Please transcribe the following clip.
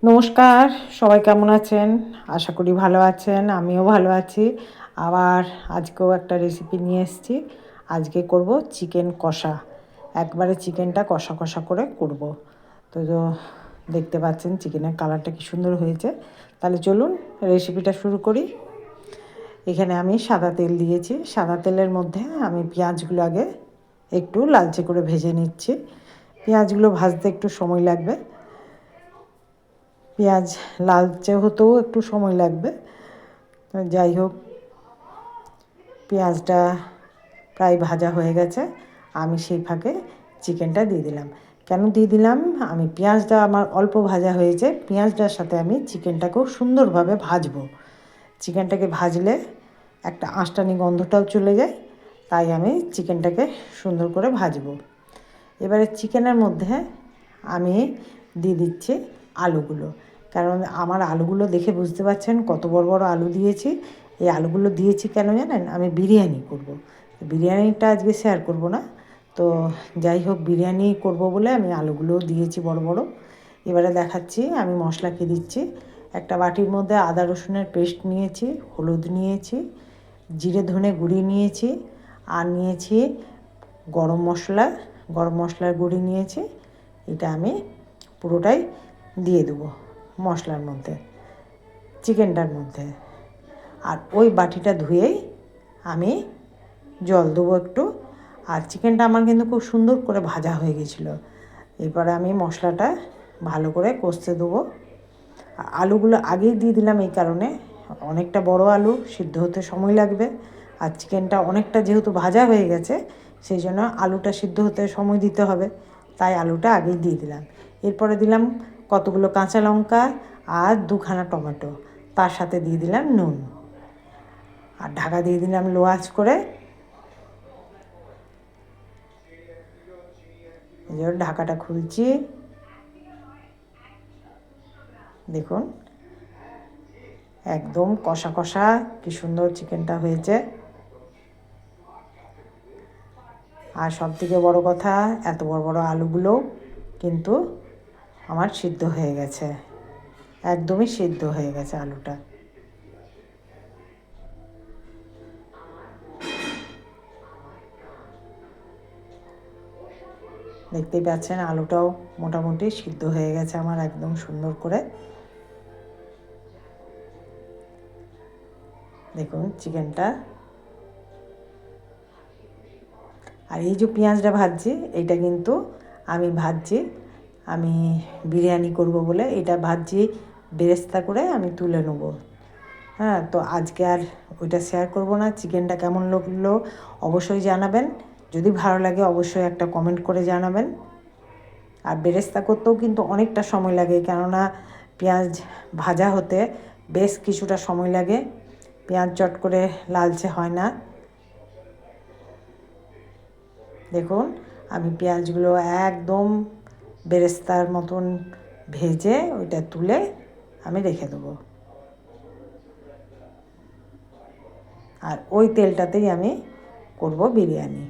নমস্কার, সবাই কেমন আছেন? আশা করি ভালো আছেন, আমিও ভালো আছি। আবার আজকেও একটা রেসিপি নিয়ে এসেছি। আজকে করব চিকেন কষা। একবারে চিকেনটা কষা কষা করে করব। তো দেখতে পাচ্ছেন চিকেনের কালারটা কি সুন্দর হয়েছে। তাহলে চলুন রেসিপিটা শুরু করি। এখানে আমি সাদা তেল দিয়েছি। সাদা তেলের মধ্যে আমি পেঁয়াজগুলো আগে একটু লালচে করে ভেজে নিচ্ছি। পেঁয়াজগুলো ভাজতে একটু সময় লাগবে। পেঁয়াজ লালচে হতেও একটু সময় লাগবে। যাই হোক, পেঁয়াজটা প্রায় ভাজা হয়ে গেছে। আমি সেই ফাঁকে চিকেনটা দিয়ে দিলাম। কেন দিয়ে দিলাম? আমি পেঁয়াজটা আমার অল্প ভাজা হয়েছে, পেঁয়াজটার সাথে আমি চিকেনটাকেও সুন্দরভাবে ভাজবো। চিকেনটাকে ভাজলে একটা আঁশটানি গন্ধটাও চলে যায়, তাই আমি চিকেনটাকে সুন্দর করে ভাজবো। এবারে চিকেনের মধ্যে আমি দিয়ে দিচ্ছি আলুগুলো। কারণ আমার আলুগুলো দেখে বুঝতে পারছেন কত বড় বড় আলু দিয়েছি। এই আলুগুলো দিয়েছি কেন জানেন? আমি বিরিয়ানি করব। বিরিয়ানিটা আজকে শেয়ার করব না। তো যাই হোক, বিরিয়ানি করব বলে আমি আলুগুলোও দিয়েছি বড় বড়। এবারে দেখাচ্ছি আমি মশলা কী দিচ্ছি। একটা বাটির মধ্যে আদা রসুনের পেস্ট নিয়েছি, হলুদ নিয়েছি, জিরে ধনে গুঁড়ি নিয়েছি, আর নিয়েছি গরম মশলার গুঁড়ি নিয়েছি। এটা আমি পুরোটাই দিয়ে দেবো মশলার মধ্যে, চিকেনটার মধ্যে। আর ওই বাটিটা ধুয়েই আমি জল দেবো একটু। আর চিকেনটা আমার কিন্তু খুব সুন্দর করে ভাজা হয়ে গেছিলো। এরপরে আমি মশলাটা ভালো করে কষতে দেবো। আলুগুলো আগেই দিয়ে দিলাম এই কারণে, অনেকটা বড় আলু, সিদ্ধ হতে সময় লাগবে। আর চিকেনটা অনেকটা যেহেতু ভাজা হয়ে গেছে, সেই জন্য আলুটা সিদ্ধ হতে সময় দিতে হবে, তাই আলুটা আগেই দিয়ে দিলাম। এরপরে দিলাম কতগুলো কাঁচা লঙ্কা আর দুখানা টমেটো, তার সাথে দিয়ে দিলাম নুন। আর ঢাকা দিয়ে দিলাম লো আঁচ করে। এই জন্য ঢাকাটা খুলছি। দেখুন একদম কষা কষা কি সুন্দর চিকেনটা হয়েছে। আর সবথেকে বড় কথা, এত বড় বড় আলুগুলো কিন্তু আমার সিদ্ধ হয়ে গেছে, একদমই সিদ্ধ হয়ে গেছে আলুটা। দেখতেই পাচ্ছেন আলুটাও মোটামুটি সিদ্ধ হয়ে গেছে আমার একদম সুন্দর করে। দেখুন চিকেনটা। আর এই যে পেঁয়াজটা ভাজছি, এইটা কিন্তু আমি ভাজছি, আমি বিরিয়ানি করব বলে এটা ভাজছি বেরেস্তা করে আমি তুলে নেব। হ্যাঁ, তো আজকে আর ওইটা শেয়ার করব না। চিকেনটা কেমন লাগলো অবশ্যই জানাবেন। যদি ভালো লাগে অবশ্যই একটা কমেন্ট করে জানাবেন। আর বেরেস্তা করতেও কিন্তু অনেকটা সময় লাগে, কেননা পেঁয়াজ ভাজা হতে বেশ কিছুটা সময় লাগে। পেঁয়াজ চট করে লালচে হয় না। দেখুন আমি পেঁয়াজগুলো একদম বেরেস্তার মতন ভেজে ওইটা তুলে আমি রেখে দেবো। আর ওই তেলটাতেই আমি করব বিরিয়ানি।